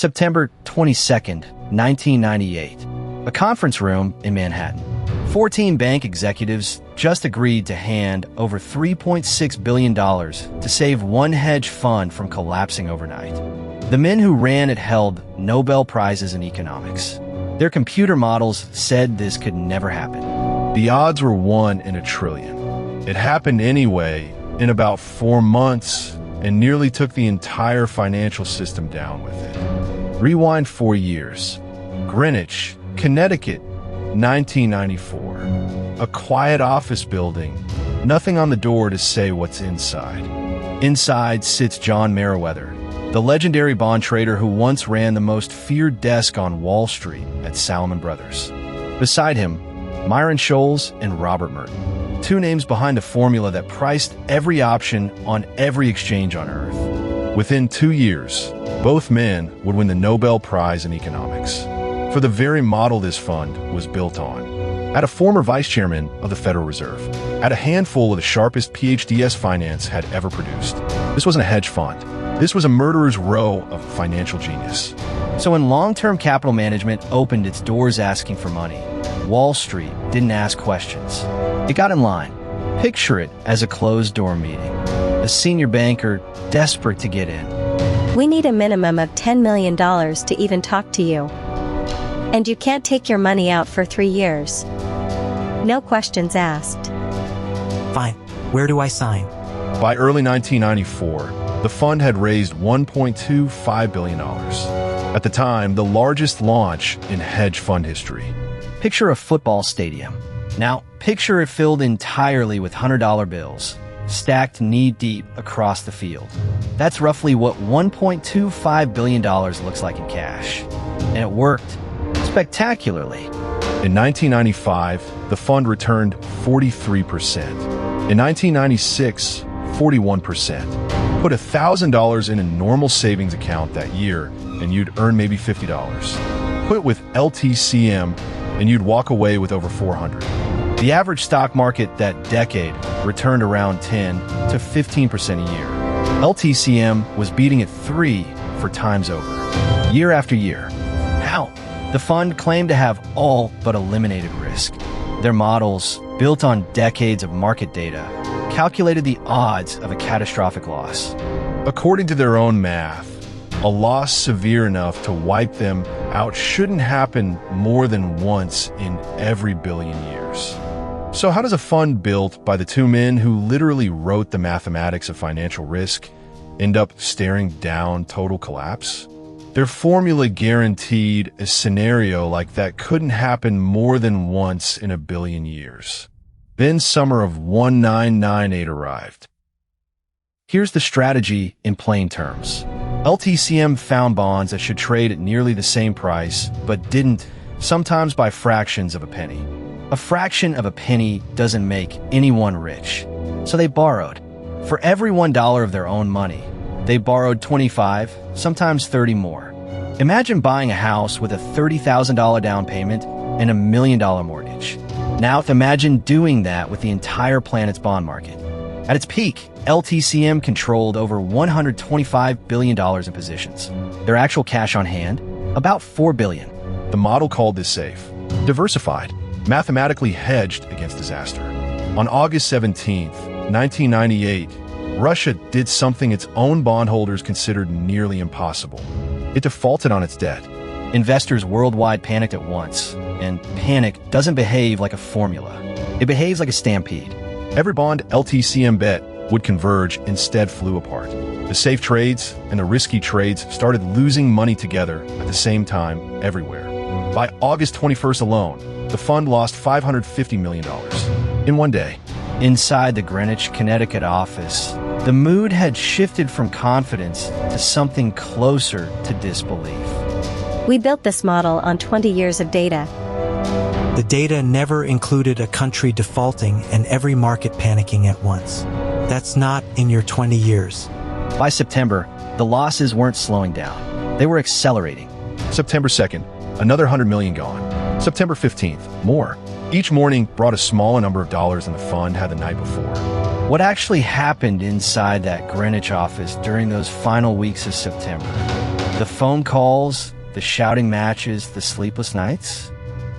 September 22nd, 1998. A conference room in Manhattan. 14 bank executives just agreed to hand over $3.6 billion to save one hedge fund from collapsing overnight. The men who ran it held Nobel Prizes in economics. Their computer models said this could never happen. The odds were 1 in a trillion. It happened anyway in about 4 months and nearly took the entire financial system down with it. Rewind 4 years. Greenwich, Connecticut, 1994. A quiet office building. Nothing on the door to say what's inside. Inside sits John Meriwether, the legendary bond trader who once ran the most feared desk on Wall Street at Salomon Brothers. Beside him, Myron Scholes and Robert Merton, 2 names behind a formula that priced every option on every exchange on Earth. Within 2 years, both men would win the Nobel Prize in economics for the very model this fund was built on. At a former vice chairman of the Federal Reserve, at a handful of the sharpest PhDs finance had ever produced. This wasn't a hedge fund. This was a murderer's row of financial genius. So when long-term capital management opened its doors asking for money, Wall Street didn't ask questions. It got in line. Picture it as a closed-door meeting. A senior banker desperate to get in. We need a minimum of $10 million to even talk to you. And you can't take your money out for 3 years. No questions asked. Fine. Where do I sign? By early 1994, the fund had raised $1.25 billion. At the time, the largest launch in hedge fund history. Picture a football stadium. Now, picture it filled entirely with $100 bills, stacked knee-deep across the field. That's roughly what $1.25 billion looks like in cash. And it worked spectacularly. In 1995, the fund returned 43%. In 1996, 41%. Put $1,000 in a normal savings account that year, and you'd earn maybe $50. Put it with LTCM, and you'd walk away with over $400. The average stock market that decade returned around 10 to 15% a year. LTCM was beating it 3 for times over, year after year. How? The fund claimed to have all but eliminated risk. Their models, built on decades of market data, calculated the odds of a catastrophic loss. According to their own math, a loss severe enough to wipe them out shouldn't happen more than once in every billion years. So how does a fund built by the 2 men who literally wrote the mathematics of financial risk end up staring down total collapse? Their formula guaranteed a scenario like that couldn't happen more than once in a billion years. Then summer of 1998 arrived. Here's the strategy in plain terms. LTCM found bonds that should trade at nearly the same price, but didn't, sometimes by fractions of a penny. A fraction of a penny doesn't make anyone rich. So they borrowed. For every $1 of their own money, they borrowed 25, sometimes 30 more. Imagine buying a house with a $30,000 down payment and $1 million mortgage. Now imagine doing that with the entire planet's bond market. At its peak, LTCM controlled over $125 billion in positions. Their actual cash on hand, about $4 billion. The model called this safe, diversified, mathematically hedged against disaster. On August 17, 1998, Russia did something its own bondholders considered nearly impossible. It defaulted on its debt. Investors worldwide panicked at once, and panic doesn't behave like a formula. It behaves like a stampede. Every bond LTCM bet would converge instead flew apart. The safe trades and the risky trades started losing money together at the same time everywhere. By August 21st alone, the fund lost $550 million in one day. Inside the Greenwich, Connecticut office, the mood had shifted from confidence to something closer to disbelief. We built this model on 20 years of data. The data never included a country defaulting and every market panicking at once. That's not in your 20 years. By September, the losses weren't slowing down. They were accelerating. September 2nd, another $100 million gone. September 15th, more. Each morning brought a smaller number of dollars than the fund had the night before. What actually happened inside that Greenwich office during those final weeks of September? The phone calls, the shouting matches, the sleepless nights?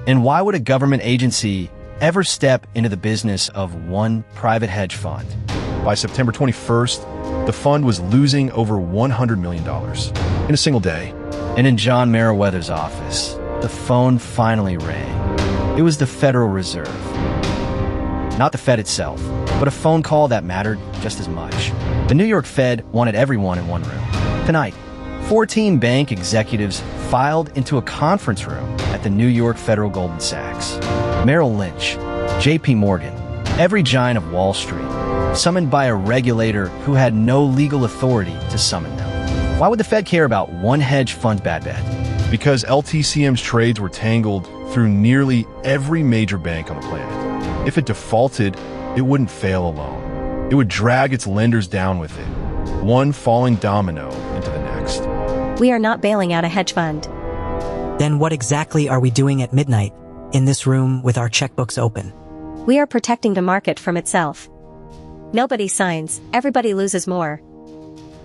And why would a government agency ever step into the business of one private hedge fund? By September 21st, the fund was losing over $100 million in a single day. And in John Meriwether's office, the phone finally rang. It was the Federal Reserve. Not the Fed itself, but a phone call that mattered just as much. The New York Fed wanted everyone in one room. Tonight, 14 bank executives filed into a conference room at the New York Federal Goldman Sachs. Merrill Lynch, J.P. Morgan, every giant of Wall Street, summoned by a regulator who had no legal authority to summon them. Why would the Fed care about one hedge fund's bad bet? Because LTCM's trades were tangled through nearly every major bank on the planet. If it defaulted, it wouldn't fail alone. It would drag its lenders down with it, one falling domino into the next. We are not bailing out a hedge fund. Then what exactly are we doing at midnight, in this room with our checkbooks open? We are protecting the market from itself. Nobody signs, everybody loses more.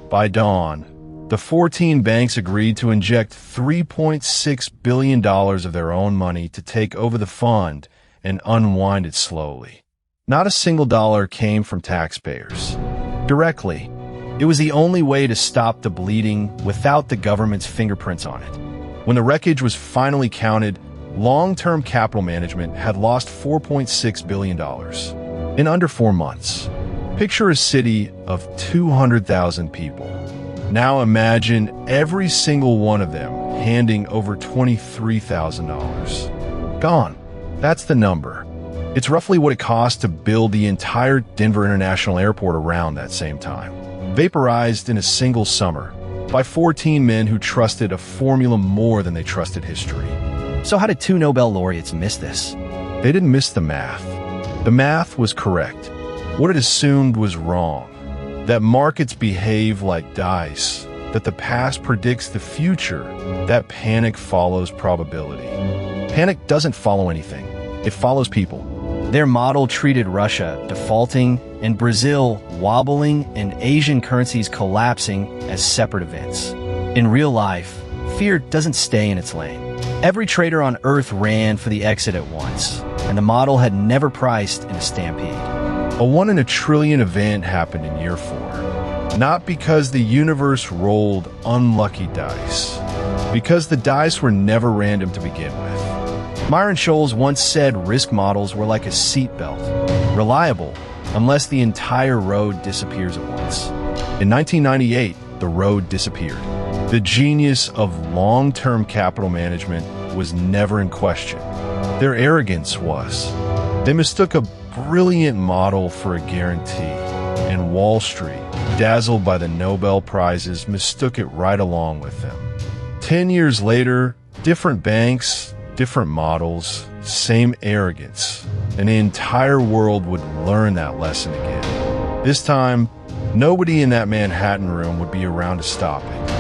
By dawn, the 14 banks agreed to inject $3.6 billion of their own money to take over the fund and unwind it slowly. Not a single dollar came from taxpayers. Directly, it was the only way to stop the bleeding without the government's fingerprints on it. When the wreckage was finally counted, long-term capital management had lost $4.6 billion in under 4 months. Picture a city of 200,000 people. Now imagine every single one of them handing over $23,000. Gone. That's the number. It's roughly what it cost to build the entire Denver International Airport around that same time. Vaporized in a single summer by 14 men who trusted a formula more than they trusted history. So how did 2 Nobel laureates miss this? They didn't miss the math. The math was correct. What it assumed was wrong. That markets behave like dice, that the past predicts the future, that panic follows probability. Panic doesn't follow anything. It follows people. Their model treated Russia defaulting and Brazil wobbling and Asian currencies collapsing as separate events. In real life, fear doesn't stay in its lane. Every trader on Earth ran for the exit at once, and the model had never priced in a stampede. A 1 in a trillion event happened in year 4. Not because the universe rolled unlucky dice, because the dice were never random to begin with. Myron Scholes once said risk models were like a seatbelt, reliable unless the entire road disappears at once. In 1998, the road disappeared. The genius of long-term capital management was never in question. Their arrogance was. They mistook a brilliant model for a guarantee, and Wall Street, dazzled by the Nobel Prizes, mistook it right along with them. 10 years later, different banks, different models, same arrogance, and the entire world would learn that lesson again. This time, nobody in that Manhattan room would be around to stop it.